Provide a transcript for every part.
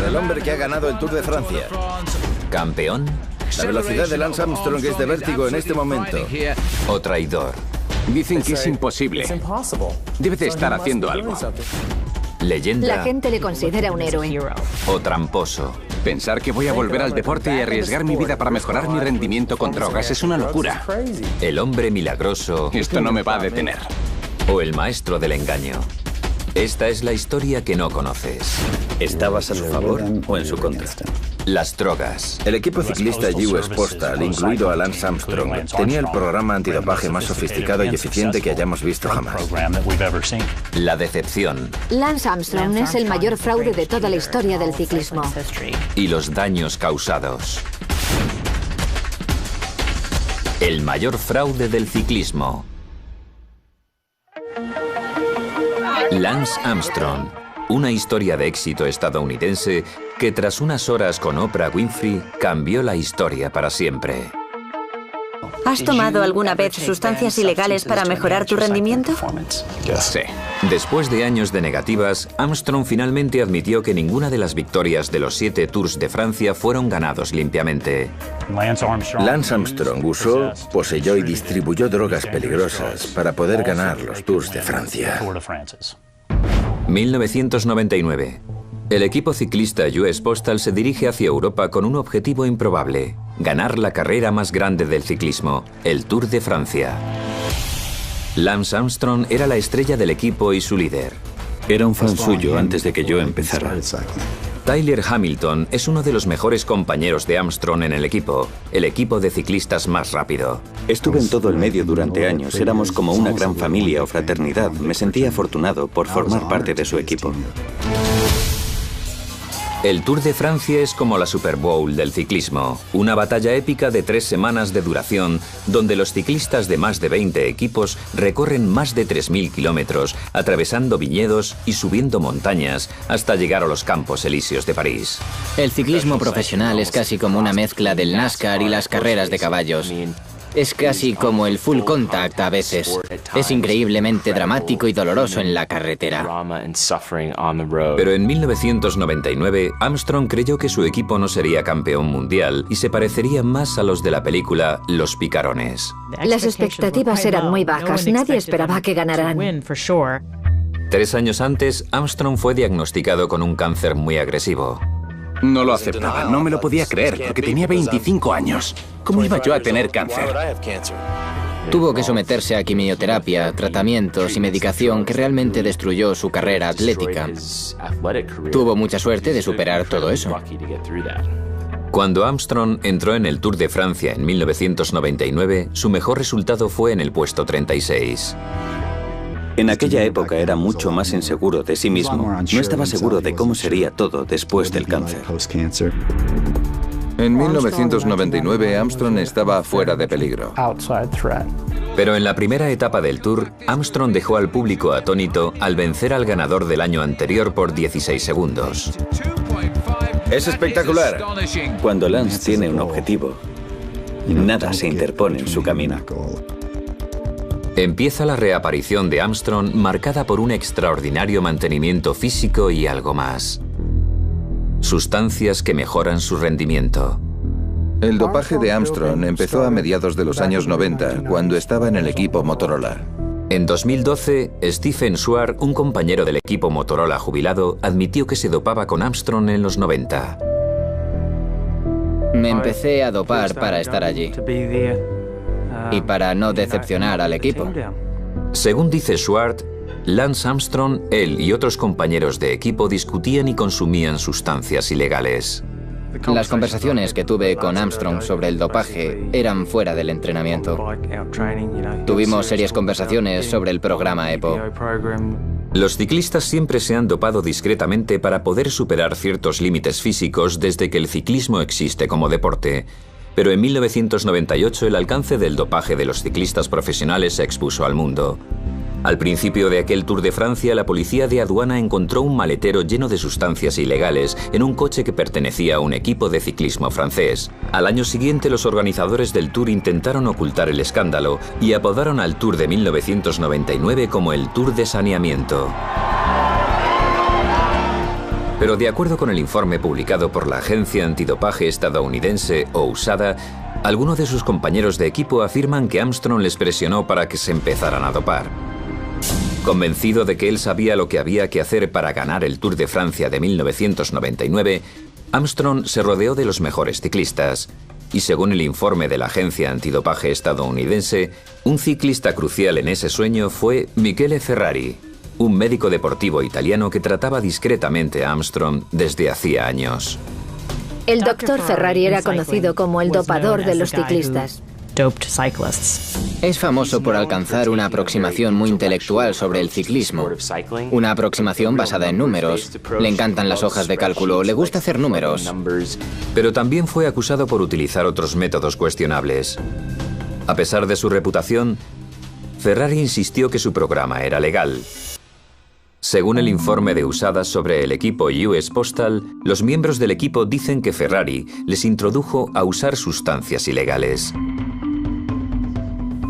El hombre que ha ganado el Tour de Francia. ¿Campeón? La velocidad de Lance Armstrong es de vértigo en este momento. ¿O traidor? Dicen que es imposible. Debe de estar haciendo algo. ¿Leyenda? La gente le considera un héroe. ¿O tramposo? Pensar que voy a volver al deporte y arriesgar mi vida para mejorar mi rendimiento con drogas es una locura. ¿El hombre milagroso? Esto no me va a detener. ¿O el maestro del engaño? Esta es la historia que no conoces. ¿Estabas a su favor o en su contra? Las drogas. El equipo ciclista US Postal, incluido a Lance Armstrong, tenía el programa antidopaje más sofisticado y eficiente que hayamos visto jamás. La decepción. Lance Armstrong es el mayor fraude de toda la historia del ciclismo. Y los daños causados. El mayor fraude del ciclismo. Lance Armstrong, una historia de éxito estadounidense que tras unas horas con Oprah Winfrey cambió la historia para siempre. ¿Has tomado alguna vez sustancias ilegales para mejorar tu rendimiento? Sí. Después de años de negativas, Armstrong finalmente admitió que ninguna de las victorias de los 7 Tours de Francia fueron ganados limpiamente. Lance Armstrong usó, poseyó y distribuyó drogas peligrosas para poder ganar los Tours de Francia. 1999. El equipo ciclista US Postal se dirige hacia Europa con un objetivo improbable: ganar la carrera más grande del ciclismo, el Tour de Francia. Lance Armstrong era la estrella del equipo y su líder. Era un fan suyo antes de que yo empezara. Tyler Hamilton es uno de los mejores compañeros de Armstrong en el equipo de ciclistas más rápido. Estuve en todo el medio durante años. Éramos como una gran familia o fraternidad. Me sentía afortunado por formar parte de su equipo. El Tour de Francia es como la Super Bowl del ciclismo, una batalla épica de 3 semanas de duración, donde los ciclistas de más de 20 equipos recorren más de 3.000 kilómetros, atravesando viñedos y subiendo montañas hasta llegar a los Campos Elíseos de París. El ciclismo profesional es casi como una mezcla del NASCAR y las carreras de caballos. Es casi como el full contact a veces. Es increíblemente dramático y doloroso en la carretera. Pero en 1999, Armstrong creyó que su equipo no sería campeón mundial y se parecería más a los de la película Los Picarones. Las expectativas eran muy bajas. Nadie esperaba que ganaran. 3 años antes, Armstrong fue diagnosticado con un cáncer muy agresivo. No lo aceptaba, no me lo podía creer, porque tenía 25 años. ¿Cómo iba yo a tener cáncer? Tuvo que someterse a quimioterapia, tratamientos y medicación que realmente destruyó su carrera atlética. Tuvo mucha suerte de superar todo eso. Cuando Armstrong entró en el Tour de Francia en 1999, su mejor resultado fue en el puesto 36. En aquella época era mucho más inseguro de sí mismo. No estaba seguro de cómo sería todo después del cáncer. En 1999, Armstrong estaba fuera de peligro. Pero en la primera etapa del Tour, Armstrong dejó al público atónito al vencer al ganador del año anterior por 16 segundos. Es espectacular. Cuando Lance tiene un objetivo, nada se interpone en su camino. Empieza la reaparición de Armstrong marcada por un extraordinario mantenimiento físico y algo más. Sustancias que mejoran su rendimiento. El dopaje de Armstrong empezó a mediados de los años 90, cuando estaba en el equipo Motorola. En 2012, Stephen Schwartz, un compañero del equipo Motorola jubilado, admitió que se dopaba con Armstrong en los 90. Me empecé a dopar para estar allí. Y para no decepcionar al equipo. Según dice Schwartz, Lance Armstrong, él y otros compañeros de equipo discutían y consumían sustancias ilegales. Las conversaciones que tuve con Armstrong sobre el dopaje eran fuera del entrenamiento. Tuvimos serias conversaciones sobre el programa EPO. Los ciclistas siempre se han dopado discretamente para poder superar ciertos límites físicos desde que el ciclismo existe como deporte. Pero en 1998 el alcance del dopaje de los ciclistas profesionales se expuso al mundo. Al principio de aquel Tour de Francia, la policía de aduana encontró un maletero lleno de sustancias ilegales en un coche que pertenecía a un equipo de ciclismo francés. Al año siguiente, los organizadores del Tour intentaron ocultar el escándalo y apodaron al Tour de 1999 como el Tour de Saneamiento. Pero de acuerdo con el informe publicado por la agencia antidopaje estadounidense o USADA, algunos de sus compañeros de equipo afirman que Armstrong les presionó para que se empezaran a dopar. Convencido de que él sabía lo que había que hacer para ganar el Tour de Francia de 1999, Armstrong se rodeó de los mejores ciclistas. Y según el informe de la agencia antidopaje estadounidense, un ciclista crucial en ese sueño fue Michele Ferrari, un médico deportivo italiano que trataba discretamente a Armstrong desde hacía años. El doctor Ferrari era conocido como el dopador de los ciclistas. Es famoso por alcanzar una aproximación muy intelectual sobre el ciclismo. Una aproximación basada en números. Le encantan las hojas de cálculo, le gusta hacer números. Pero también fue acusado por utilizar otros métodos cuestionables. A pesar de su reputación, Ferrari insistió que su programa era legal. Según el informe de USADA sobre el equipo US Postal, los miembros del equipo dicen que Ferrari les introdujo a usar sustancias ilegales.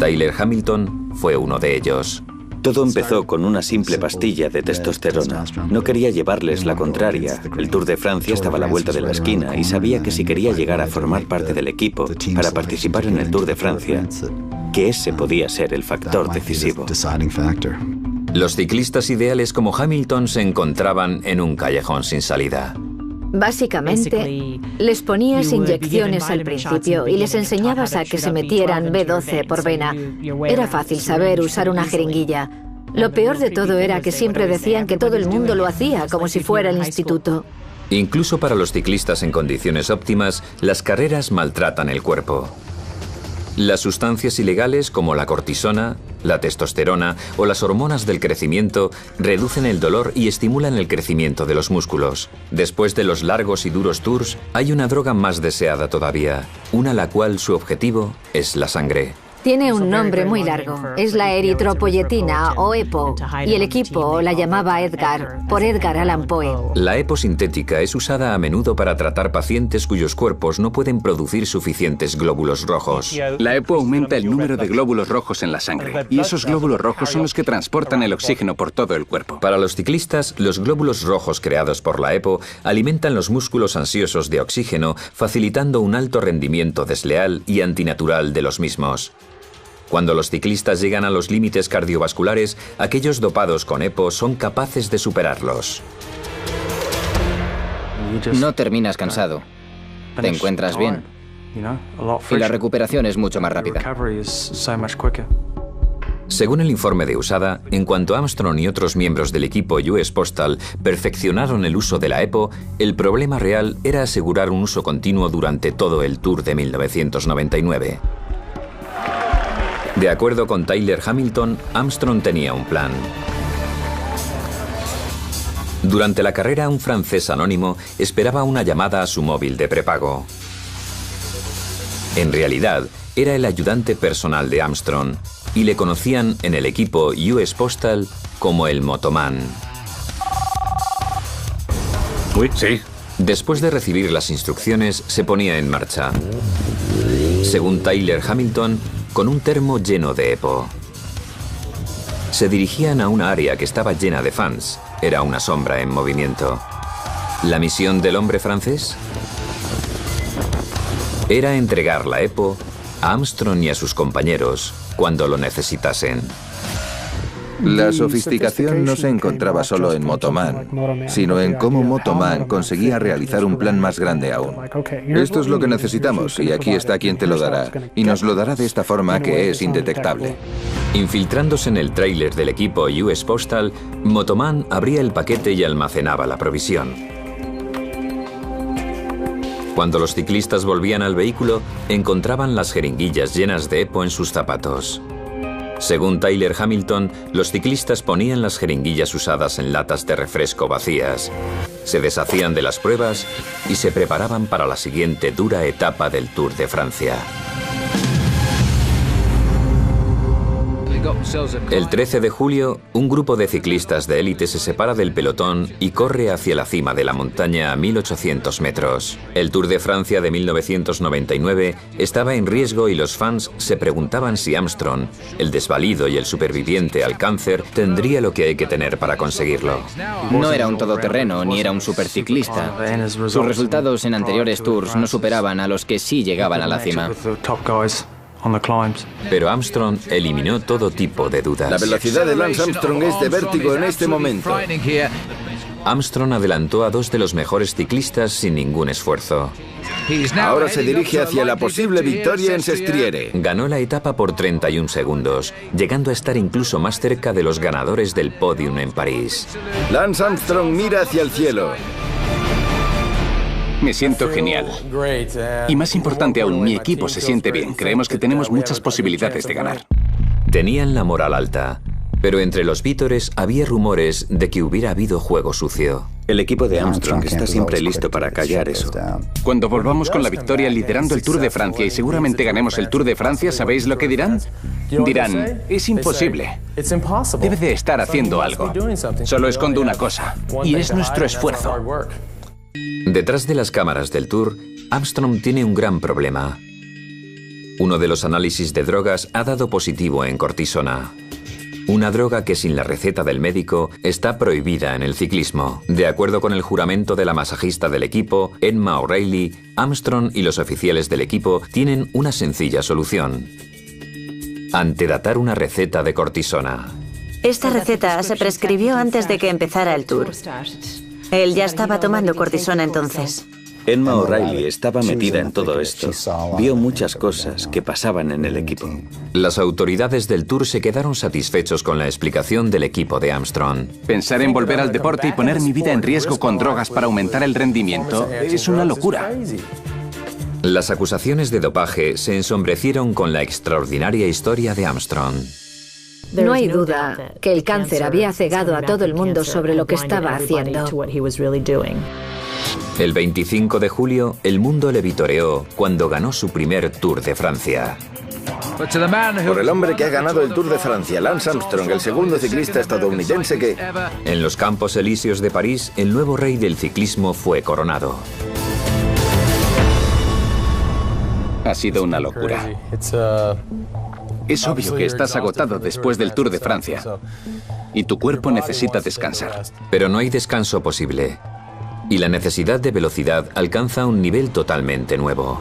Tyler Hamilton fue uno de ellos. Todo empezó con una simple pastilla de testosterona. No quería llevarles la contraria. El Tour de Francia estaba a la vuelta de la esquina y sabía que si quería llegar a formar parte del equipo para participar en el Tour de Francia, que ese podía ser el factor decisivo. Los ciclistas ideales como Hamilton se encontraban en un callejón sin salida. Básicamente, les ponías inyecciones al principio y les enseñabas a que se metieran B12 por vena. Era fácil saber usar una jeringuilla. Lo peor de todo era que siempre decían que todo el mundo lo hacía, como si fuera el instituto. Incluso para los ciclistas en condiciones óptimas, las carreras maltratan el cuerpo. Las sustancias ilegales como la cortisona, la testosterona o las hormonas del crecimiento reducen el dolor y estimulan el crecimiento de los músculos. Después de los largos y duros tours, hay una droga más deseada todavía, una la cual su objetivo es la sangre. Tiene un nombre muy largo. Es la eritropoyetina o EPO, y el equipo la llamaba Edgar, por Edgar Allan Poe. La EPO sintética es usada a menudo para tratar pacientes cuyos cuerpos no pueden producir suficientes glóbulos rojos. La EPO aumenta el número de glóbulos rojos en la sangre, y esos glóbulos rojos son los que transportan el oxígeno por todo el cuerpo. Para los ciclistas, los glóbulos rojos creados por la EPO alimentan los músculos ansiosos de oxígeno, facilitando un alto rendimiento desleal y antinatural de los mismos. Cuando los ciclistas llegan a los límites cardiovasculares, aquellos dopados con EPO son capaces de superarlos. No terminas cansado. Te encuentras bien. Y la recuperación es mucho más rápida. Según el informe de USADA, en cuanto Armstrong y otros miembros del equipo US Postal perfeccionaron el uso de la EPO, el problema real era asegurar un uso continuo durante todo el Tour de 1999. De acuerdo con Tyler Hamilton, Armstrong tenía un plan. Durante la carrera, un francés anónimo esperaba una llamada a su móvil de prepago. En realidad, era el ayudante personal de Armstrong, y le conocían en el equipo US Postal como el Motoman. Sí. Después de recibir las instrucciones, se ponía en marcha. Según Tyler Hamilton, con un termo lleno de EPO. Se dirigían a una área que estaba llena de fans. Era una sombra en movimiento. ¿La misión del hombre francés? Era entregar la EPO a Armstrong y a sus compañeros cuando lo necesitasen. La sofisticación no se encontraba solo en Motoman, sino en cómo Motoman conseguía realizar un plan más grande aún. Esto es lo que necesitamos y aquí está quien te lo dará. Y nos lo dará de esta forma que es indetectable. Infiltrándose en el tráiler del equipo US Postal, Motoman abría el paquete y almacenaba la provisión. Cuando los ciclistas volvían al vehículo, encontraban las jeringuillas llenas de EPO en sus zapatos. Según Tyler Hamilton, los ciclistas ponían las jeringuillas usadas en latas de refresco vacías, se deshacían de las pruebas y se preparaban para la siguiente dura etapa del Tour de Francia. El 13 de julio, un grupo de ciclistas de élite se separa del pelotón y corre hacia la cima de la montaña a 1800 metros. El Tour de Francia de 1999 estaba en riesgo y los fans se preguntaban si Armstrong, el desvalido y el superviviente al cáncer, tendría lo que hay que tener para conseguirlo. No era un todoterreno ni era un superciclista. Sus resultados en anteriores tours no superaban a los que sí llegaban a la cima. Pero Armstrong eliminó todo tipo de dudas. La velocidad de Lance Armstrong es de vértigo en este momento. Armstrong adelantó a dos de los mejores ciclistas sin ningún esfuerzo. Ahora se dirige hacia la posible victoria en Sestriere. Ganó la etapa por 31 segundos, llegando a estar incluso más cerca de los ganadores del podium en París. Lance Armstrong mira hacia el cielo. Me siento genial. Y más importante aún, mi equipo se siente bien. Creemos que tenemos muchas posibilidades de ganar. Tenían la moral alta, pero entre los vítores había rumores de que hubiera habido juego sucio. El equipo de Armstrong está siempre listo para callar eso. Cuando volvamos con la victoria liderando el Tour de Francia y seguramente ganemos el Tour de Francia, ¿sabéis lo que dirán? Dirán, es imposible. Debe de estar haciendo algo. Solo escondo una cosa, y es nuestro esfuerzo. Detrás de las cámaras del Tour, Armstrong tiene un gran problema. Uno de los análisis de drogas ha dado positivo en cortisona. Una droga que sin la receta del médico está prohibida en el ciclismo. De acuerdo con el juramento de la masajista del equipo, Emma O'Reilly, Armstrong y los oficiales del equipo tienen una sencilla solución: antedatar una receta de cortisona. Esta receta se prescribió antes de que empezara el Tour. Él ya estaba tomando cortisona entonces. Emma O'Reilly estaba metida en todo esto. Vio muchas cosas que pasaban en el equipo. Las autoridades del Tour se quedaron satisfechos con la explicación del equipo de Armstrong. Pensar en volver al deporte y poner mi vida en riesgo con drogas para aumentar el rendimiento es una locura. Las acusaciones de dopaje se ensombrecieron con la extraordinaria historia de Armstrong. No hay duda que el cáncer había cegado a todo el mundo sobre lo que estaba haciendo. El 25 de julio, el mundo le vitoreó cuando ganó su primer Tour de Francia. Por el hombre que ha ganado el Tour de Francia, Lance Armstrong, el segundo ciclista estadounidense que... En los Campos Elíseos de París, el nuevo rey del ciclismo fue coronado. Ha sido una locura. Es obvio que estás agotado después del Tour de Francia y tu cuerpo necesita descansar. Pero no hay descanso posible. Y la necesidad de velocidad alcanza un nivel totalmente nuevo.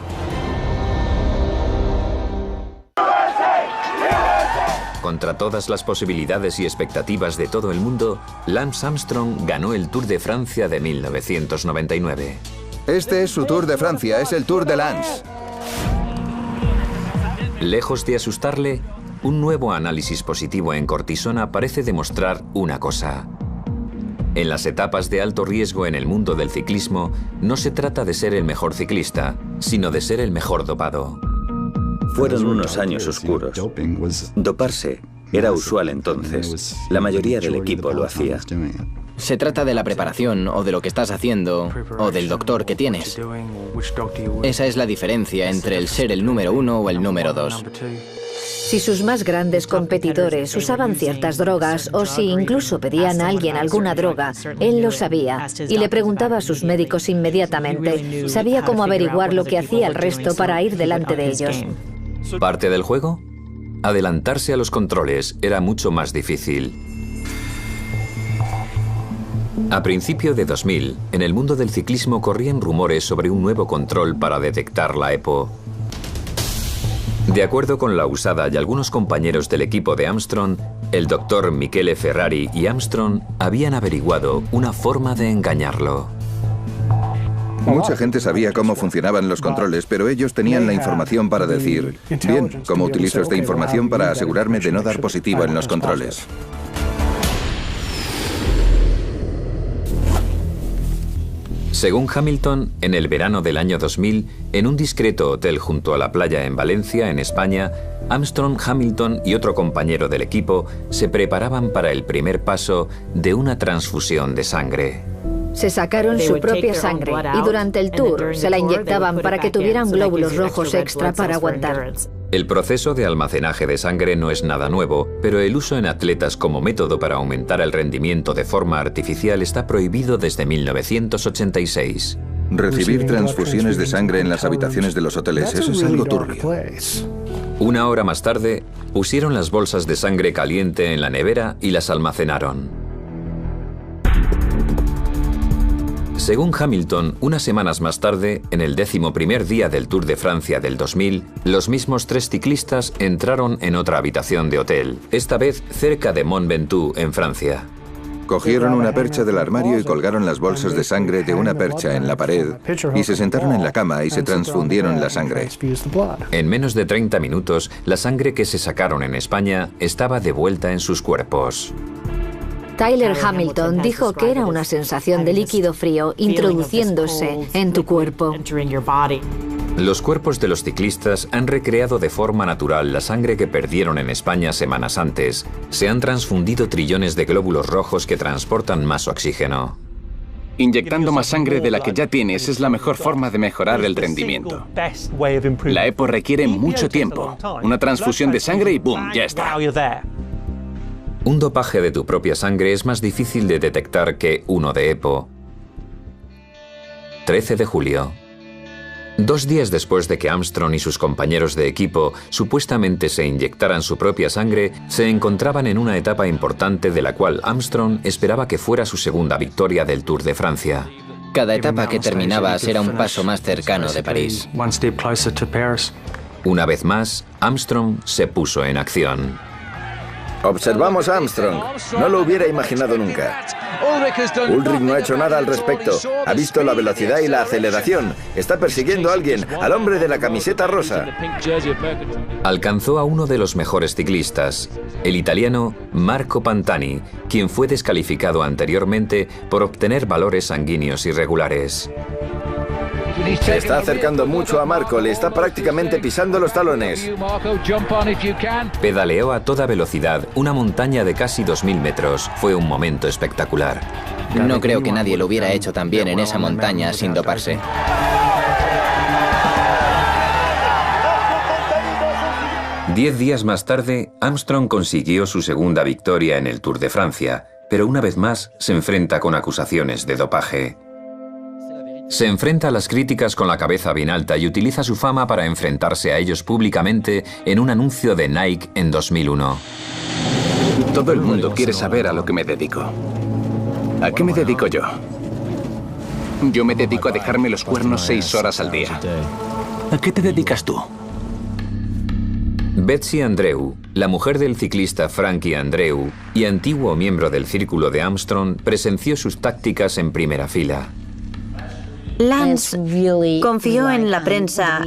Contra todas las posibilidades y expectativas de todo el mundo, Lance Armstrong ganó el Tour de Francia de 1999. Este es su Tour de Francia, es el Tour de Lance. Lejos de asustarle, un nuevo análisis positivo en cortisona parece demostrar una cosa. En las etapas de alto riesgo en el mundo del ciclismo, no se trata de ser el mejor ciclista, sino de ser el mejor dopado. Fueron unos años oscuros. Doparse era usual entonces. La mayoría del equipo lo hacía. Se trata de la preparación, o de lo que estás haciendo, o del doctor que tienes. Esa es la diferencia entre el ser el número 1 o el número 2. Si sus más grandes competidores usaban ciertas drogas o si incluso pedían a alguien alguna droga, él lo sabía y le preguntaba a sus médicos inmediatamente. Sabía cómo averiguar lo que hacía el resto para ir delante de ellos. ¿Parte del juego? Adelantarse a los controles era mucho más difícil. A principio de 2000, en el mundo del ciclismo corrían rumores sobre un nuevo control para detectar la EPO. De acuerdo con la USADA y algunos compañeros del equipo de Armstrong, el doctor Michele Ferrari y Armstrong habían averiguado una forma de engañarlo. Mucha gente sabía cómo funcionaban los controles, pero ellos tenían la información para decir, bien, ¿cómo utilizo esta información para asegurarme de no dar positivo en los controles? Según Hamilton, en el verano del año 2000, en un discreto hotel junto a la playa en Valencia, en España, Armstrong, Hamilton y otro compañero del equipo se preparaban para el primer paso de una transfusión de sangre. Se sacaron su propia sangre y durante el tour se la inyectaban para que tuvieran glóbulos rojos extra para aguantar. El proceso de almacenaje de sangre no es nada nuevo, pero el uso en atletas como método para aumentar el rendimiento de forma artificial está prohibido desde 1986. Recibir transfusiones de sangre en las habitaciones de los hoteles, eso es algo turbio. Una hora más tarde, pusieron las bolsas de sangre caliente en la nevera y las almacenaron. Según Hamilton, unas semanas más tarde, en el 11º día del Tour de Francia del 2000, los mismos 3 ciclistas entraron en otra habitación de hotel, esta vez cerca de Mont Ventoux, en Francia. Cogieron una percha del armario y colgaron las bolsas de sangre de una percha en la pared y se sentaron en la cama y se transfundieron la sangre. En menos de 30 minutos, la sangre que se sacaron en España estaba de vuelta en sus cuerpos. Tyler Hamilton dijo que era una sensación de líquido frío introduciéndose en tu cuerpo. Los cuerpos de los ciclistas han recreado de forma natural la sangre que perdieron en España semanas antes. Se han transfundido trillones de glóbulos rojos que transportan más oxígeno. Inyectando más sangre de la que ya tienes es la mejor forma de mejorar el rendimiento. La EPO requiere mucho tiempo. Una transfusión de sangre y ¡boom! Ya está. Un dopaje de tu propia sangre es más difícil de detectar que uno de EPO. 13 de julio. 2 días después de que Armstrong y sus compañeros de equipo supuestamente se inyectaran su propia sangre, se encontraban en una etapa importante de la cual Armstrong esperaba que fuera su segunda victoria del Tour de Francia. Cada etapa que terminabas era un paso más cercano de París. Una vez más, Armstrong se puso en acción. Observamos a Armstrong. No lo hubiera imaginado nunca. Ullrich no ha hecho nada al respecto. Ha visto la velocidad y la aceleración. Está persiguiendo a alguien, al hombre de la camiseta rosa. Alcanzó a uno de los mejores ciclistas, el italiano Marco Pantani, quien fue descalificado anteriormente por obtener valores sanguíneos irregulares. Se está acercando mucho a Marco, le está prácticamente pisando los talones. Pedaleó a toda velocidad una montaña de casi 2000 metros. Fue un momento espectacular. No creo que nadie lo hubiera hecho tan bien en esa montaña sin doparse. Diez días más tarde, Armstrong consiguió su segunda victoria en el Tour de Francia, pero una vez más se enfrenta con acusaciones de dopaje. Se enfrenta a las críticas con la cabeza bien alta y utiliza su fama para enfrentarse a ellos públicamente en un anuncio de Nike en 2001. Todo el mundo quiere saber a lo que me dedico. ¿A qué me dedico yo? Yo me dedico a dejarme los cuernos 6 horas al día. ¿A qué te dedicas tú? Betsy Andreu, la mujer del ciclista Frankie Andreu y antiguo miembro del círculo de Armstrong, presenció sus tácticas en primera fila. Lance confió en la prensa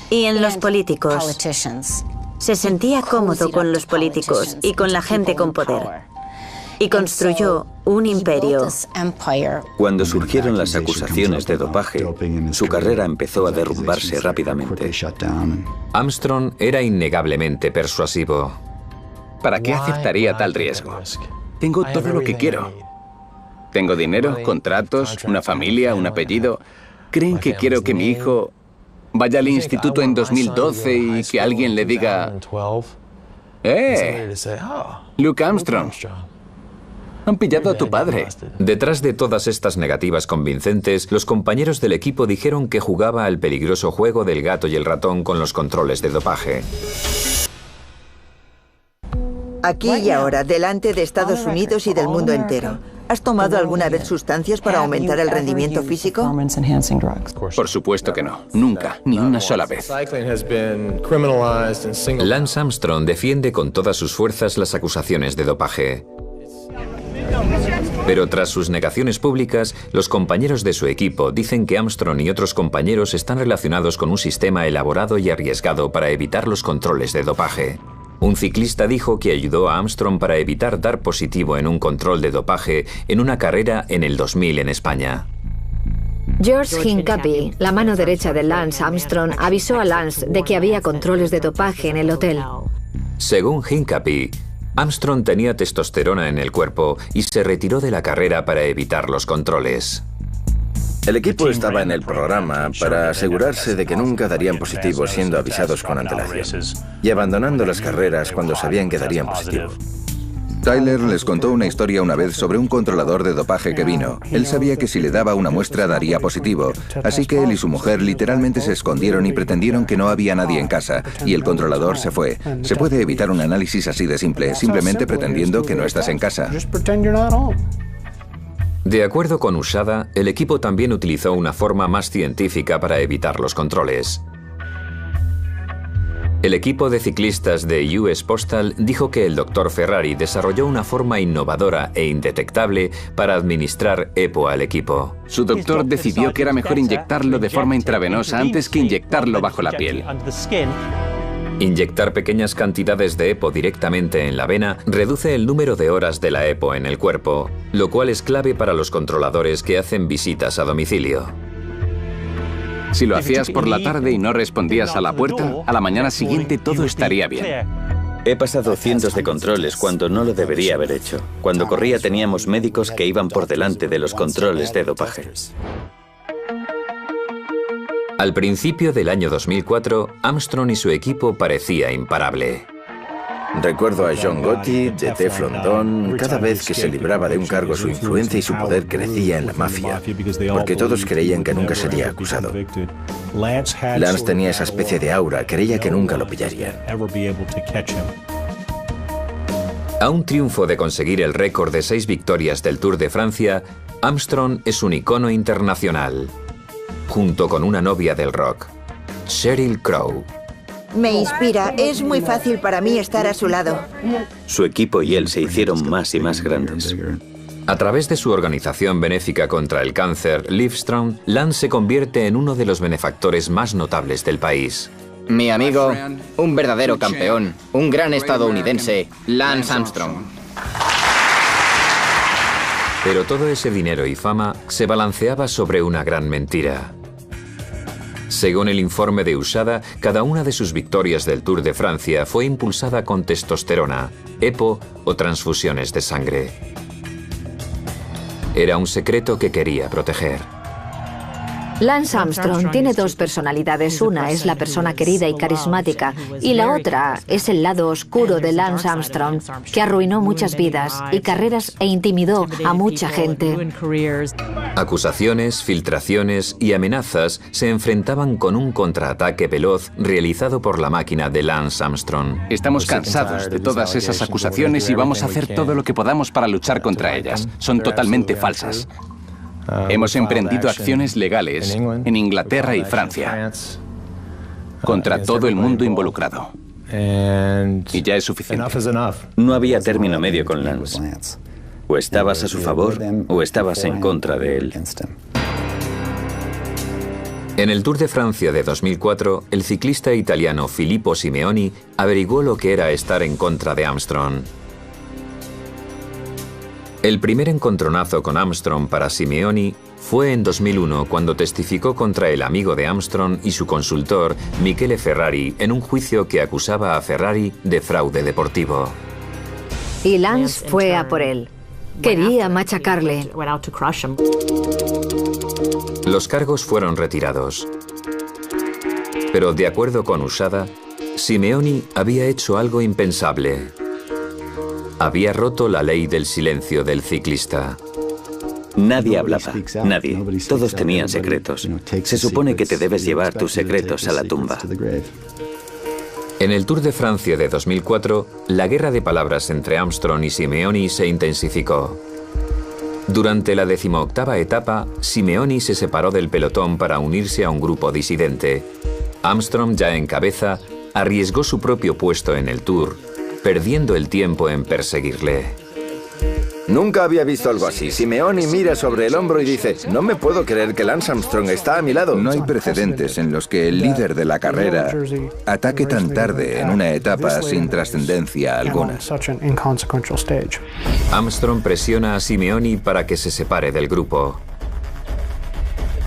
y en los políticos. Se sentía cómodo con los políticos y con la gente con poder. Y construyó un imperio. Cuando surgieron las acusaciones de dopaje, su carrera empezó a derrumbarse rápidamente. Armstrong era innegablemente persuasivo. ¿Para qué aceptaría tal riesgo? Tengo todo lo que quiero. Tengo dinero, contratos, una familia, un apellido. ¿Creen que quiero que mi hijo vaya al instituto en 2012 y que alguien le diga: Luke Armstrong, han pillado a tu padre? Detrás de todas estas negativas convincentes, los compañeros del equipo dijeron que jugaba al peligroso juego del gato y el ratón con los controles de dopaje. Aquí y ahora, delante de Estados Unidos y del mundo entero, ¿has tomado alguna vez sustancias para aumentar el rendimiento físico? Por supuesto que no. Nunca, ni una sola vez. Lance Armstrong defiende con todas sus fuerzas las acusaciones de dopaje. Pero tras sus negaciones públicas, los compañeros de su equipo dicen que Armstrong y otros compañeros están relacionados con un sistema elaborado y arriesgado para evitar los controles de dopaje. Un ciclista dijo que ayudó a Armstrong para evitar dar positivo en un control de dopaje en una carrera en el 2000 en España. George Hincapie, la mano derecha de Lance Armstrong, avisó a Lance de que había controles de dopaje en el hotel. Según Hincapie, Armstrong tenía testosterona en el cuerpo y se retiró de la carrera para evitar los controles. El equipo estaba en el programa para asegurarse de que nunca darían positivo siendo avisados con antelación y abandonando las carreras cuando sabían que darían positivo. Tyler les contó una historia una vez sobre un controlador de dopaje que vino. Él sabía que si le daba una muestra daría positivo, así que él y su mujer literalmente se escondieron y pretendieron que no había nadie en casa, y el controlador se fue. Se puede evitar un análisis así de simple, simplemente pretendiendo que no estás en casa. De acuerdo con Usada, el equipo también utilizó una forma más científica para evitar los controles. El equipo de ciclistas de US Postal dijo que el Dr. Ferrari desarrolló una forma innovadora e indetectable para administrar EPO al equipo. Su doctor decidió que era mejor inyectarlo de forma intravenosa antes que inyectarlo bajo la piel. Inyectar pequeñas cantidades de EPO directamente en la vena reduce el número de horas de la EPO en el cuerpo, lo cual es clave para los controladores que hacen visitas a domicilio. Si lo hacías por la tarde y no respondías a la puerta, a la mañana siguiente todo estaría bien. He pasado cientos de controles cuando no lo debería haber hecho. Cuando corría teníamos médicos que iban por delante de los controles de dopaje. Al principio del año 2004, Armstrong y su equipo parecía imparable. Recuerdo a John Gotti, de Teflon Don. Cada vez que se libraba de un cargo, su influencia y su poder crecía en la mafia, porque todos creían que nunca sería acusado. Lance tenía esa especie de aura, creía que nunca lo pillarían. A un triunfo de conseguir el récord de 6 victorias del Tour de Francia, Armstrong es un icono internacional, junto con una novia del rock, Sheryl Crow. Me inspira, es muy fácil para mí estar a su lado. Su equipo y él se hicieron más y más grandes. A través de su organización benéfica contra el cáncer, Livestrong, Lance se convierte en uno de los benefactores más notables del país. Mi amigo, un verdadero campeón, un gran estadounidense, Lance Armstrong. Pero todo ese dinero y fama se balanceaba sobre una gran mentira. Según el informe de Usada, cada una de sus victorias del Tour de Francia fue impulsada con testosterona, EPO o transfusiones de sangre. Era un secreto que quería proteger. Lance Armstrong tiene 2 personalidades. Una es la persona querida y carismática, y la otra es el lado oscuro de Lance Armstrong, que arruinó muchas vidas y carreras e intimidó a mucha gente. Acusaciones, filtraciones y amenazas se enfrentaban con un contraataque veloz realizado por la máquina de Lance Armstrong. Estamos cansados de todas esas acusaciones y vamos a hacer todo lo que podamos para luchar contra ellas. Son totalmente falsas. Hemos emprendido acciones legales en Inglaterra y Francia contra todo el mundo involucrado. Y ya es suficiente. No había término medio con Lance. O estabas a su favor o estabas en contra de él. En el Tour de Francia de 2004, el ciclista italiano Filippo Simeoni averiguó lo que era estar en contra de Armstrong. El primer encontronazo con Armstrong para Simeoni fue en 2001 cuando testificó contra el amigo de Armstrong y su consultor, Michele Ferrari, en un juicio que acusaba a Ferrari de fraude deportivo. Y Lance fue a por él. Quería machacarle. Los cargos fueron retirados. Pero de acuerdo con Usada, Simeoni había hecho algo impensable. Había roto la ley del silencio del ciclista. Nadie hablaba, nadie. Todos tenían secretos. Se supone que te debes llevar tus secretos a la tumba. En el Tour de Francia de 2004, la guerra de palabras entre Armstrong y Simeoni se intensificó. Durante la 18ª etapa, Simeoni se separó del pelotón para unirse a un grupo disidente. Armstrong, ya en cabeza, arriesgó su propio puesto en el Tour, perdiendo el tiempo en perseguirle. Nunca había visto algo así. Simeoni mira sobre el hombro y dice: no me puedo creer que Lance Armstrong está a mi lado. No hay precedentes en los que el líder de la carrera ataque tan tarde en una etapa sin trascendencia alguna. Armstrong presiona a Simeoni para que se separe del grupo.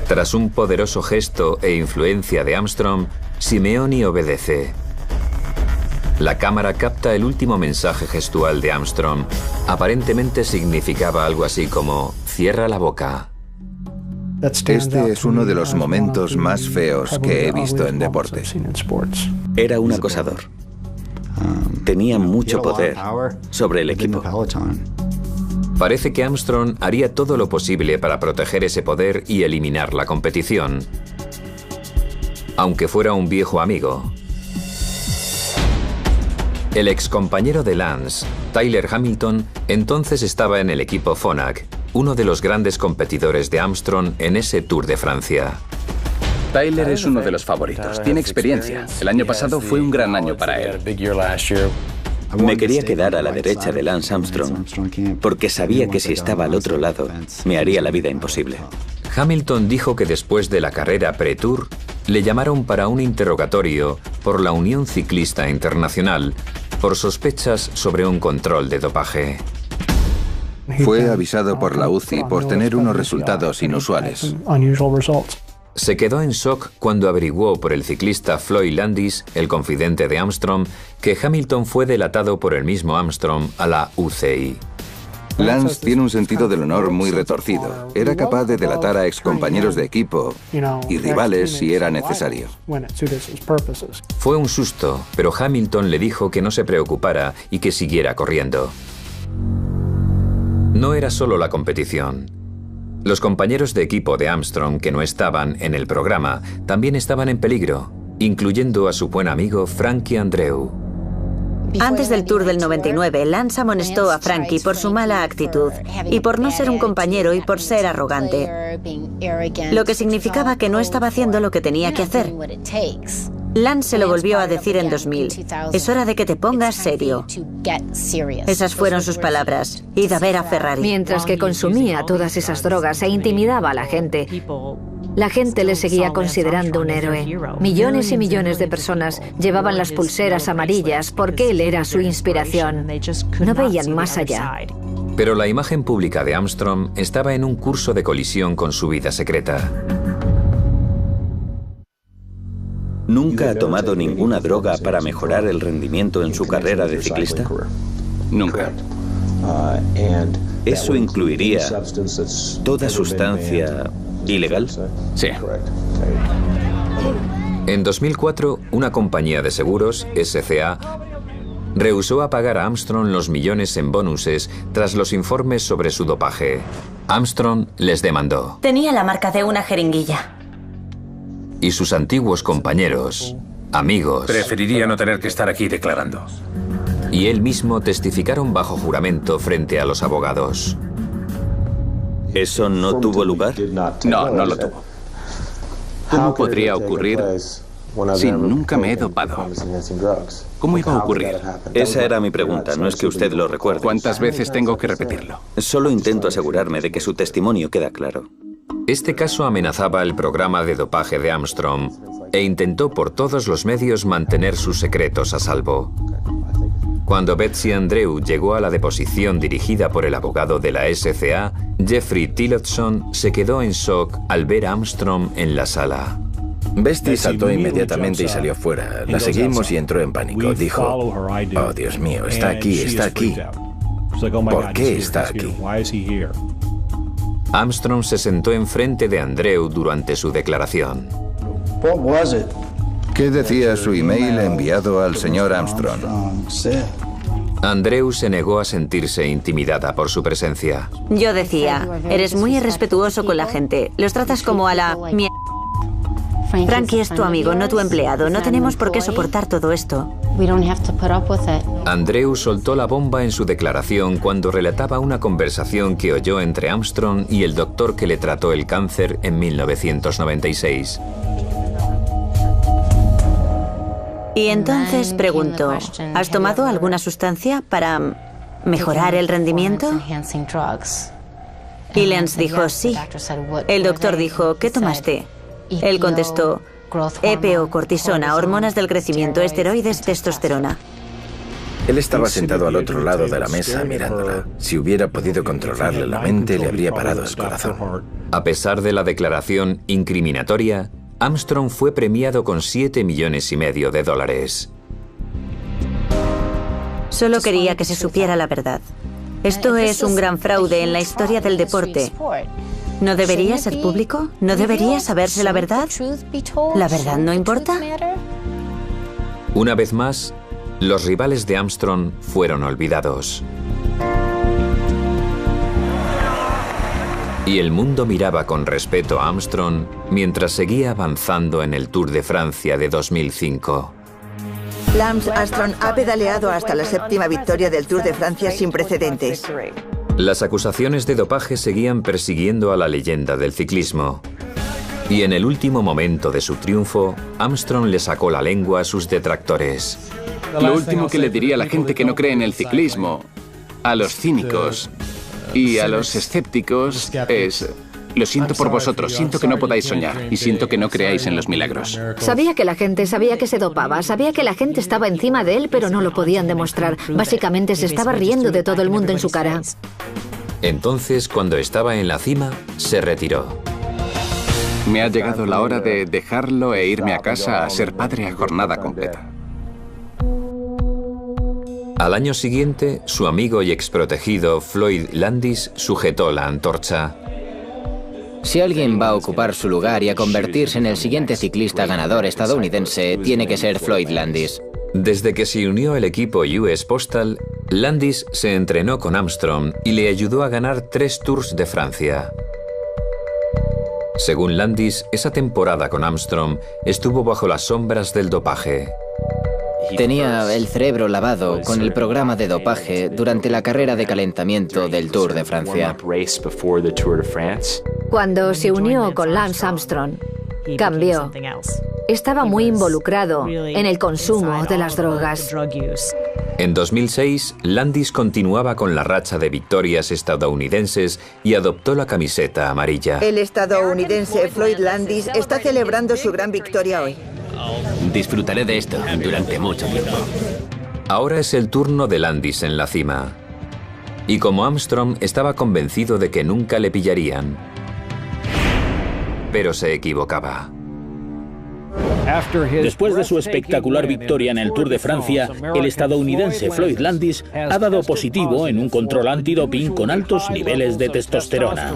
Tras un poderoso gesto e influencia de Armstrong, Simeoni obedece. La cámara capta el último mensaje gestual de Armstrong. Aparentemente significaba algo así como: cierra la boca. Este es uno de los momentos más feos que he visto en deporte. Era un acosador. Tenía mucho poder sobre el equipo. Parece que Armstrong haría todo lo posible para proteger ese poder y eliminar la competición, aunque fuera un viejo amigo. El excompañero de Lance, Tyler Hamilton, entonces estaba en el equipo Phonak, uno de los grandes competidores de Armstrong en ese Tour de Francia. Tyler es uno de los favoritos, tiene experiencia. El año pasado fue un gran año para él. Me quería quedar a la derecha de Lance Armstrong porque sabía que si estaba al otro lado me haría la vida imposible. Hamilton dijo que después de la carrera pre-Tour le llamaron para un interrogatorio por la Unión Ciclista Internacional por sospechas sobre un control de dopaje. Fue avisado por la UCI por tener unos resultados inusuales. Se quedó en shock cuando averiguó por el ciclista Floyd Landis, el confidente de Armstrong, que Hamilton fue delatado por el mismo Armstrong a la UCI. Lance tiene un sentido del honor muy retorcido. Era capaz de delatar a excompañeros de equipo y rivales si era necesario. Fue un susto, pero Hamilton le dijo que no se preocupara y que siguiera corriendo. No era solo la competición. Los compañeros de equipo de Armstrong que no estaban en el programa también estaban en peligro, incluyendo a su buen amigo Frankie Andreu. Antes del Tour del 99, Lance amonestó a Frankie por su mala actitud y por no ser un compañero y por ser arrogante, lo que significaba que no estaba haciendo lo que tenía que hacer. Lance se lo volvió a decir en 2000. Es hora de que te pongas serio. Esas fueron sus palabras. Id a ver a Ferrari. Mientras que consumía todas esas drogas e intimidaba a la gente le seguía considerando un héroe. Millones y millones de personas llevaban las pulseras amarillas porque él era su inspiración. No veían más allá. Pero la imagen pública de Armstrong estaba en un curso de colisión con su vida secreta. ¿Nunca ha tomado ninguna droga para mejorar el rendimiento en su carrera de ciclista? Nunca. ¿Eso incluiría toda sustancia ilegal? Sí. En 2004, una compañía de seguros, SCA, rehusó a pagar a Armstrong los millones en bonuses tras los informes sobre su dopaje. Armstrong les demandó. Tenía la marca de una jeringuilla. Y sus antiguos compañeros, amigos... Preferiría no tener que estar aquí declarando. Y él mismo testificaron bajo juramento frente a los abogados. ¿Eso no tuvo lugar? No, no lo tuvo. ¿Cómo podría ocurrir si nunca me he dopado? ¿Cómo iba a ocurrir? Esa era mi pregunta, no es que usted lo recuerde. ¿Cuántas veces tengo que repetirlo? Solo intento asegurarme de que su testimonio queda claro. Este caso amenazaba el programa de dopaje de Armstrong e intentó por todos los medios mantener sus secretos a salvo. Cuando Betsy Andreu llegó a la deposición dirigida por el abogado de la SCA, Jeffrey Tillotson se quedó en shock al ver a Armstrong en la sala. Betsy saltó inmediatamente y salió fuera. La seguimos y entró en pánico. Dijo, oh Dios mío, está aquí, está aquí. ¿Por qué está aquí? Armstrong se sentó enfrente de Andreu durante su declaración. ¿Qué decía su email enviado al señor Armstrong? Andreu se negó a sentirse intimidada por su presencia. Yo decía, eres muy irrespetuoso con la gente. Los tratas como a la mierda. Frankie es tu amigo, no tu empleado. No tenemos por qué soportar todo esto. Andreu soltó la bomba en su declaración cuando relataba una conversación que oyó entre Armstrong y el doctor que le trató el cáncer en 1996. Y entonces preguntó, ¿has tomado alguna sustancia para mejorar el rendimiento? Y Lance dijo, sí. El doctor dijo, ¿qué tomaste? Él contestó, EPO, cortisona, hormonas del crecimiento, esteroides, testosterona. Él estaba sentado al otro lado de la mesa mirándola. Si hubiera podido controlarle la mente, le habría parado el corazón. A pesar de la declaración incriminatoria, Armstrong fue premiado con $7,5 millones de dólares. Solo quería que se supiera la verdad. Esto es un gran fraude en la historia del deporte. ¿No debería ser público? ¿No debería saberse la verdad? ¿La verdad no importa? Una vez más, los rivales de Armstrong fueron olvidados. Y el mundo miraba con respeto a Armstrong mientras seguía avanzando en el Tour de Francia de 2005. Lance Armstrong ha pedaleado hasta la 7ª victoria del Tour de Francia sin precedentes. Las acusaciones de dopaje seguían persiguiendo a la leyenda del ciclismo. Y en el último momento de su triunfo, Armstrong le sacó la lengua a sus detractores. Lo último que le diría a la gente que no cree en el ciclismo, a los cínicos y a los escépticos es: lo siento por vosotros, siento que no podáis soñar y siento que no creáis en los milagros. Sabía que la gente sabía que se dopaba, sabía que la gente estaba encima de él, pero no lo podían demostrar. Básicamente se estaba riendo de todo el mundo en su cara. Entonces, cuando estaba en la cima, se retiró. Me ha llegado la hora de dejarlo e irme a casa a ser padre a jornada completa. Al año siguiente, su amigo y exprotegido Floyd Landis sujetó la antorcha. Si alguien va a ocupar su lugar y a convertirse en el siguiente ciclista ganador estadounidense, tiene que ser Floyd Landis. Desde que se unió al equipo US Postal, Landis se entrenó con Armstrong y le ayudó a ganar 3 Tours de Francia. Según Landis, esa temporada con Armstrong estuvo bajo las sombras del dopaje. Tenía el cerebro lavado con el programa de dopaje durante la carrera de calentamiento del Tour de Francia. Cuando se unió con Lance Armstrong, cambió. Estaba muy involucrado en el consumo de las drogas. En 2006, Landis continuaba con la racha de victorias estadounidenses y adoptó la camiseta amarilla. El estadounidense Floyd Landis está celebrando su gran victoria hoy. Disfrutaré de esto durante mucho tiempo. Ahora es el turno de Landis en la cima. Y como Armstrong estaba convencido de que nunca le pillarían. Pero se equivocaba. Después de su espectacular victoria en el Tour de Francia, el estadounidense Floyd Landis ha dado positivo en un control antidoping con altos niveles de testosterona.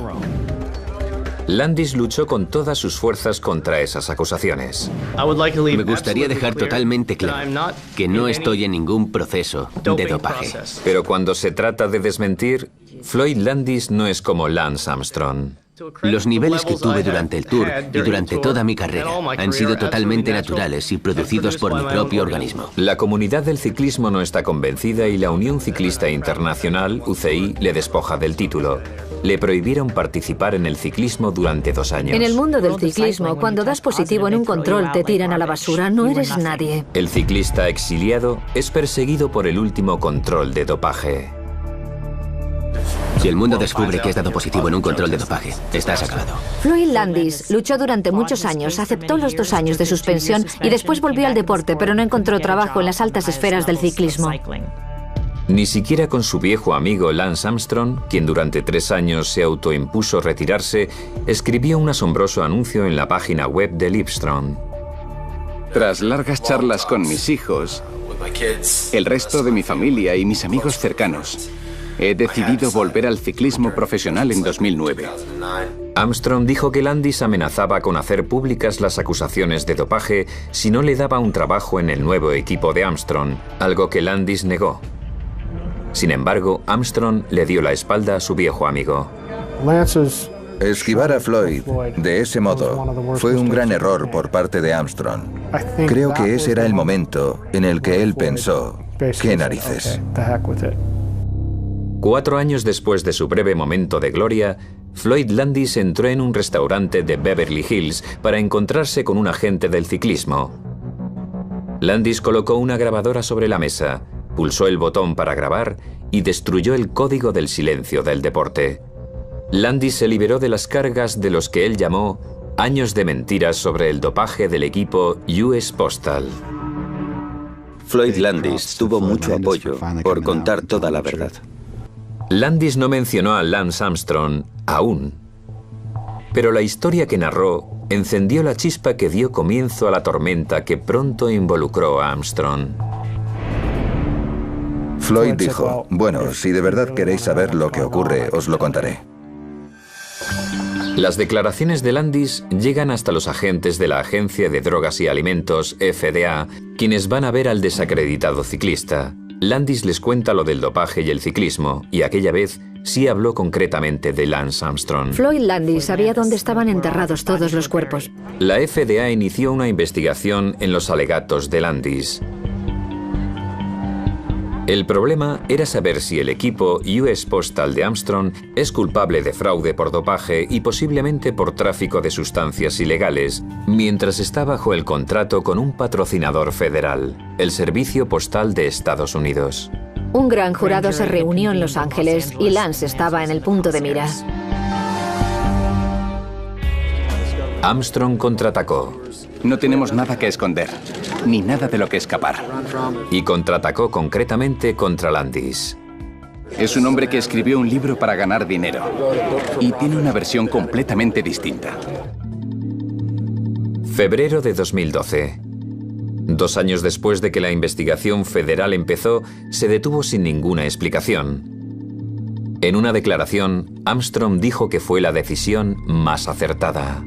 Landis luchó con todas sus fuerzas contra esas acusaciones. Me gustaría dejar totalmente claro que no estoy en ningún proceso de dopaje. Pero cuando se trata de desmentir, Floyd Landis no es como Lance Armstrong. Los niveles que tuve durante el Tour y durante toda mi carrera han sido totalmente naturales y producidos por mi propio organismo. La comunidad del ciclismo no está convencida y la Unión Ciclista Internacional, UCI, le despoja del título. Le prohibieron participar en el ciclismo durante 2 años. En el mundo del ciclismo, cuando das positivo en un control, te tiran a la basura. No eres nadie. El ciclista exiliado es perseguido por el último control de dopaje. Si el mundo descubre que has dado positivo en un control de dopaje, estás acabado. Floyd Landis luchó durante muchos años, aceptó los 2 años de suspensión y después volvió al deporte, pero no encontró trabajo en las altas esferas del ciclismo. Ni siquiera con su viejo amigo Lance Armstrong, quien durante 3 años se autoimpuso retirarse, escribió un asombroso anuncio en la página web de Livestrong. Tras largas charlas con mis hijos, el resto de mi familia y mis amigos cercanos, he decidido volver al ciclismo profesional en 2009. Armstrong dijo que Landis amenazaba con hacer públicas las acusaciones de dopaje si no le daba un trabajo en el nuevo equipo de Armstrong, algo que Landis negó. Sin embargo, Armstrong le dio la espalda a su viejo amigo. Esquivar a Floyd de ese modo fue un gran error por parte de Armstrong. Creo que ese era el momento en el que él pensó, ¿qué narices? 4 años después de su breve momento de gloria, Floyd Landis entró en un restaurante de Beverly Hills para encontrarse con un agente del ciclismo. Landis colocó una grabadora sobre la mesa, pulsó el botón para grabar y destruyó el código del silencio del deporte. Landis se liberó de las cargas de los que él llamó años de mentiras sobre el dopaje del equipo US Postal. Floyd Landis tuvo mucho apoyo por contar toda la verdad. Landis no mencionó a Lance Armstrong aún, pero la historia que narró encendió la chispa que dio comienzo a la tormenta que pronto involucró a Armstrong. Floyd dijo, bueno, si de verdad queréis saber lo que ocurre, os lo contaré. Las declaraciones de Landis llegan hasta los agentes de la Agencia de Drogas y Alimentos, FDA, quienes van a ver al desacreditado ciclista. Landis les cuenta lo del dopaje y el ciclismo, y aquella vez sí habló concretamente de Lance Armstrong. Floyd Landis sabía dónde estaban enterrados todos los cuerpos. La FDA inició una investigación en los alegatos de Landis. El problema era saber si el equipo US Postal de Armstrong es culpable de fraude por dopaje y posiblemente por tráfico de sustancias ilegales, mientras está bajo el contrato con un patrocinador federal, el Servicio Postal de Estados Unidos. Un gran jurado se reunió en Los Ángeles y Lance estaba en el punto de mira. Armstrong contraatacó. No tenemos nada que esconder, ni nada de lo que escapar. Y contraatacó concretamente contra Landis. Es un hombre que escribió un libro para ganar dinero y tiene una versión completamente distinta. Febrero de 2012. 2 años después de que la investigación federal empezó, se detuvo sin ninguna explicación. En una declaración, Armstrong dijo que fue la decisión más acertada.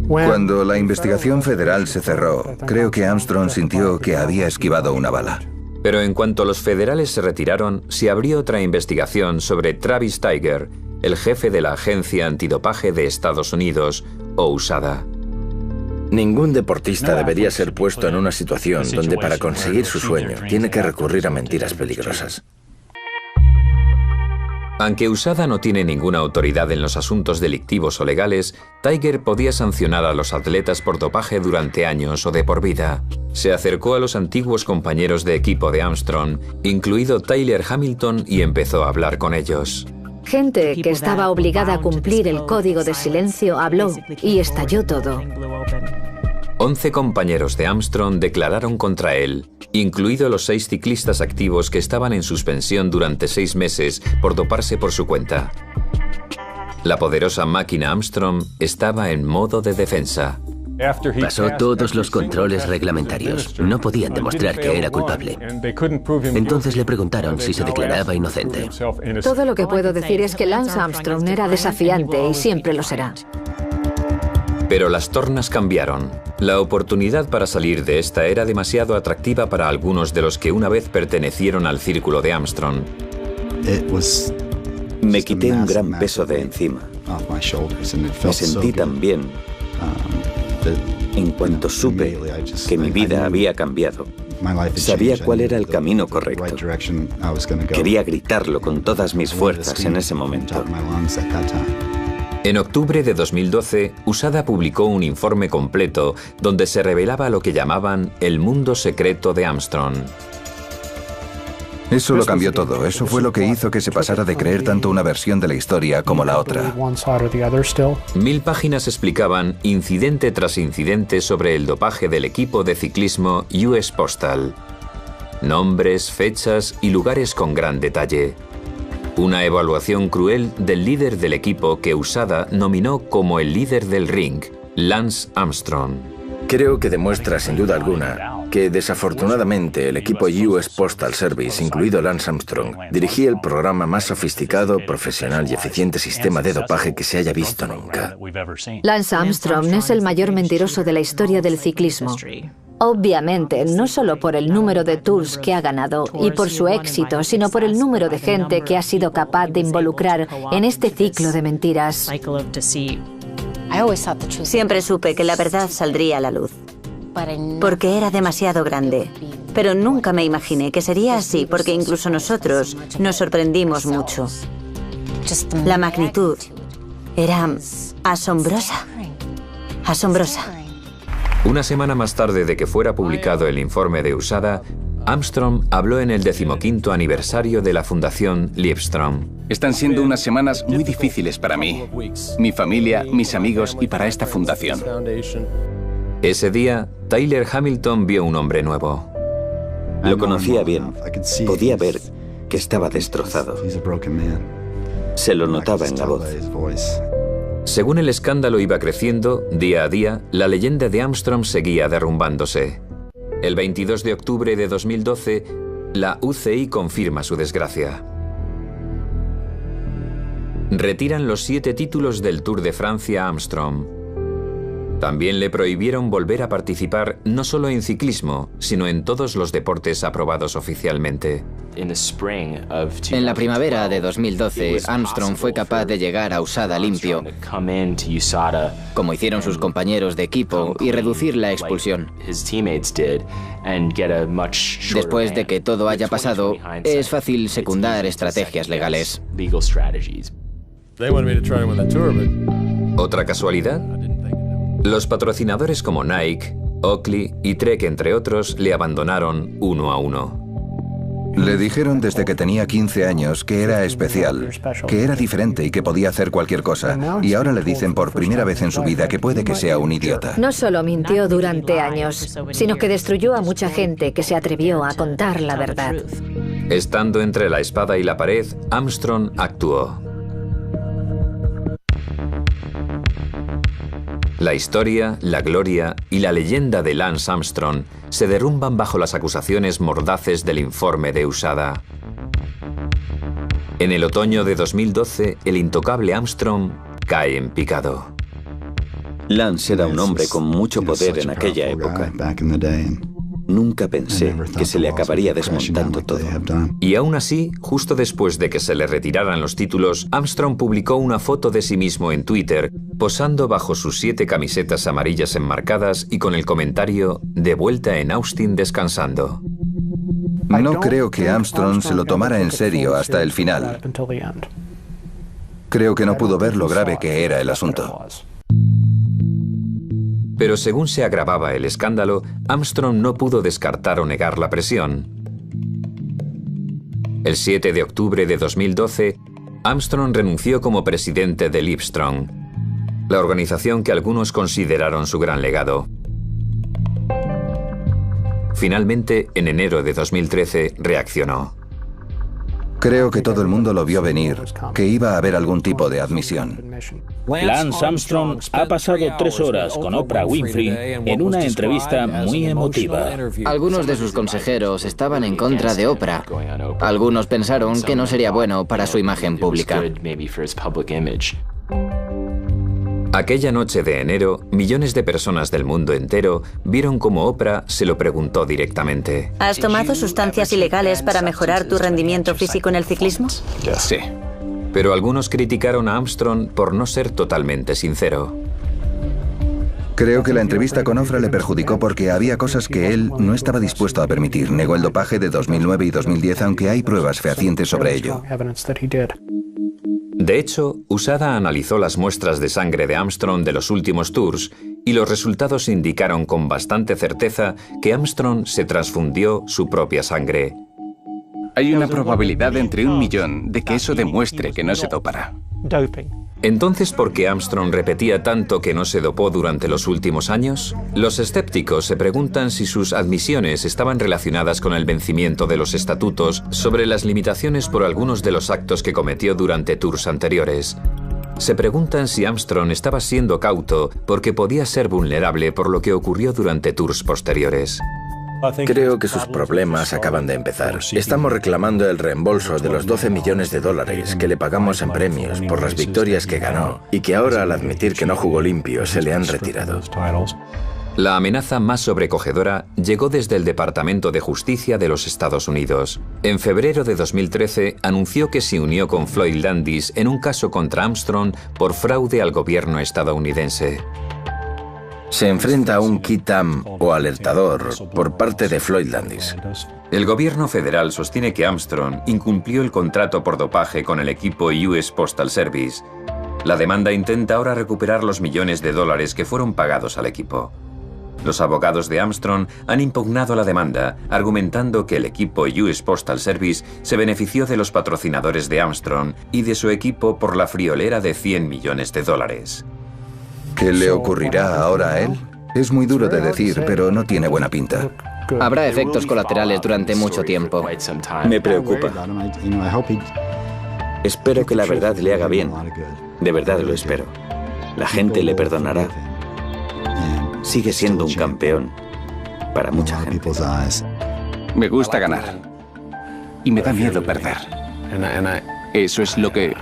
Cuando la investigación federal se cerró, creo que Armstrong sintió que había esquivado una bala. Pero en cuanto los federales se retiraron, se abrió otra investigación sobre Travis Tiger, el jefe de la Agencia Antidopaje de Estados Unidos, o USADA. Ningún deportista debería ser puesto en una situación donde para conseguir su sueño tiene que recurrir a mentiras peligrosas. Aunque USADA no tiene ninguna autoridad en los asuntos delictivos o legales, Tiger podía sancionar a los atletas por dopaje durante años o de por vida. Se acercó a los antiguos compañeros de equipo de Armstrong, incluido Tyler Hamilton, y empezó a hablar con ellos. Gente que estaba obligada a cumplir el código de silencio habló y estalló todo. 11 compañeros de Armstrong declararon contra él, incluidos los 6 ciclistas activos que estaban en suspensión durante 6 meses por doparse por su cuenta. La poderosa máquina Armstrong estaba en modo de defensa. Pasó todos los controles reglamentarios. No podían demostrar que era culpable. Entonces le preguntaron si se declaraba inocente. Todo lo que puedo decir es que Lance Armstrong era desafiante y siempre lo será. Pero las tornas cambiaron. La oportunidad para salir de esta era demasiado atractiva para algunos de los que una vez pertenecieron al círculo de Armstrong. Me quité un gran peso de encima. Me sentí tan bien. En cuanto supe que mi vida había cambiado, sabía cuál era el camino correcto. Quería gritarlo con todas mis fuerzas en ese momento. En octubre de 2012, USADA publicó un informe completo donde se revelaba lo que llamaban el mundo secreto de Armstrong. Eso lo cambió todo. Eso fue lo que hizo que se pasara de creer tanto una versión de la historia como la otra. 1000 páginas explicaban incidente tras incidente sobre el dopaje del equipo de ciclismo US Postal. Nombres, fechas y lugares con gran detalle. Una evaluación cruel del líder del equipo que USADA nominó como el líder del ring, Lance Armstrong. Creo que demuestra sin duda alguna que desafortunadamente el equipo US Postal Service, incluido Lance Armstrong, dirigía el programa más sofisticado, profesional y eficiente sistema de dopaje que se haya visto nunca. Lance Armstrong es el mayor mentiroso de la historia del ciclismo. Obviamente, no solo por el número de tours que ha ganado y por su éxito, sino por el número de gente que ha sido capaz de involucrar en este ciclo de mentiras. Siempre supe que la verdad saldría a la luz, porque era demasiado grande. Pero nunca me imaginé que sería así, porque incluso nosotros nos sorprendimos mucho. La magnitud era asombrosa. Asombrosa. Una semana más tarde de que fuera publicado el informe de USADA, Armstrong habló en el 15º aniversario de la Fundación Livestrong. Están siendo unas semanas muy difíciles para mí, mi familia, mis amigos y para esta fundación. Ese día, Tyler Hamilton vio un hombre nuevo. Lo conocía bien. Podía ver que estaba destrozado. Se lo notaba en la voz. Según el escándalo iba creciendo, día a día, la leyenda de Armstrong seguía derrumbándose. El 22 de octubre de 2012, la UCI confirma su desgracia. Retiran los 7 títulos del Tour de Francia a Armstrong. También le prohibieron volver a participar no solo en ciclismo, sino en todos los deportes aprobados oficialmente. En la primavera de 2012, Armstrong fue capaz de llegar a USADA limpio, como hicieron sus compañeros de equipo, y reducir la expulsión. Después de que todo haya pasado, es fácil secundar estrategias legales. ¿Otra casualidad? Los patrocinadores como Nike, Oakley y Trek, entre otros, le abandonaron uno a uno. Le dijeron desde que tenía 15 años que era especial, que era diferente y que podía hacer cualquier cosa. Y ahora le dicen por primera vez en su vida que puede que sea un idiota. No solo mintió durante años, sino que destruyó a mucha gente que se atrevió a contar la verdad. Estando entre la espada y la pared, Armstrong actuó. La historia, la gloria y la leyenda de Lance Armstrong se derrumban bajo las acusaciones mordaces del informe de USADA. En el otoño de 2012, el intocable Armstrong cae en picado. Lance era un hombre con mucho poder en aquella época. Nunca pensé que se le acabaría desmontando todo. Y aún así, justo después de que se le retiraran los títulos, Armstrong publicó una foto de sí mismo en Twitter, posando bajo sus 7 camisetas amarillas enmarcadas y con el comentario "de vuelta en Austin descansando". No creo que Armstrong se lo tomara en serio hasta el final. Creo que no pudo ver lo grave que era el asunto. Pero según se agravaba el escándalo, Armstrong no pudo descartar o negar la presión. El 7 de octubre de 2012, Armstrong renunció como presidente de Livestrong, la organización que algunos consideraron su gran legado. Finalmente, en enero de 2013, reaccionó. Creo que todo el mundo lo vio venir, que iba a haber algún tipo de admisión. Lance Armstrong ha pasado 3 horas con Oprah Winfrey en una entrevista muy emotiva. Algunos de sus consejeros estaban en contra de Oprah. Algunos pensaron que no sería bueno para su imagen pública. Aquella noche de enero, millones de personas del mundo entero vieron cómo Oprah se lo preguntó directamente. ¿Has tomado sustancias ilegales para mejorar tu rendimiento físico en el ciclismo? Sí. Pero algunos criticaron a Armstrong por no ser totalmente sincero. Creo que la entrevista con Oprah le perjudicó porque había cosas que él no estaba dispuesto a permitir. Negó el dopaje de 2009 y 2010, aunque hay pruebas fehacientes sobre ello. De hecho, USADA analizó las muestras de sangre de Armstrong de los últimos tours y los resultados indicaron con bastante certeza que Armstrong se transfundió su propia sangre. Hay una probabilidad de entre 1 millón de que eso demuestre que no se dopará. Entonces, ¿por qué Armstrong repetía tanto que no se dopó durante los últimos años? Los escépticos se preguntan si sus admisiones estaban relacionadas con el vencimiento de los estatutos sobre las limitaciones por algunos de los actos que cometió durante tours anteriores. Se preguntan si Armstrong estaba siendo cauto porque podía ser vulnerable por lo que ocurrió durante tours posteriores. Creo que sus problemas acaban de empezar. Estamos reclamando el reembolso de los 12 millones de dólares que le pagamos en premios por las victorias que ganó y que ahora, al admitir que no jugó limpio, se le han retirado. La amenaza más sobrecogedora llegó desde el Departamento de Justicia de los Estados Unidos. En febrero de 2013 anunció que se unió con Floyd Landis en un caso contra Armstrong por fraude al gobierno estadounidense. Se enfrenta a un Qui-Tam o alertador por parte de Floyd Landis. El gobierno federal sostiene que Armstrong incumplió el contrato por dopaje con el equipo US Postal Service. La demanda intenta ahora recuperar los millones de dólares que fueron pagados al equipo. Los abogados de Armstrong han impugnado la demanda, argumentando que el equipo US Postal Service se benefició de los patrocinadores de Armstrong y de su equipo por la friolera de 100 millones de dólares. ¿Qué le ocurrirá ahora a él? Es muy duro de decir, pero no tiene buena pinta. Habrá efectos colaterales durante mucho tiempo. Me preocupa. Espero que la verdad le haga bien. De verdad lo espero. La gente le perdonará. Sigue siendo un campeón para mucha gente. Me gusta ganar. Y me da miedo perder. Eso es lo que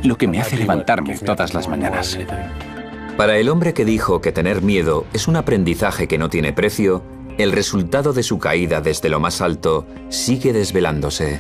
lo que me hace levantarme todas las mañanas. Para el hombre que dijo que tener miedo es un aprendizaje que no tiene precio, el resultado de su caída desde lo más alto sigue desvelándose.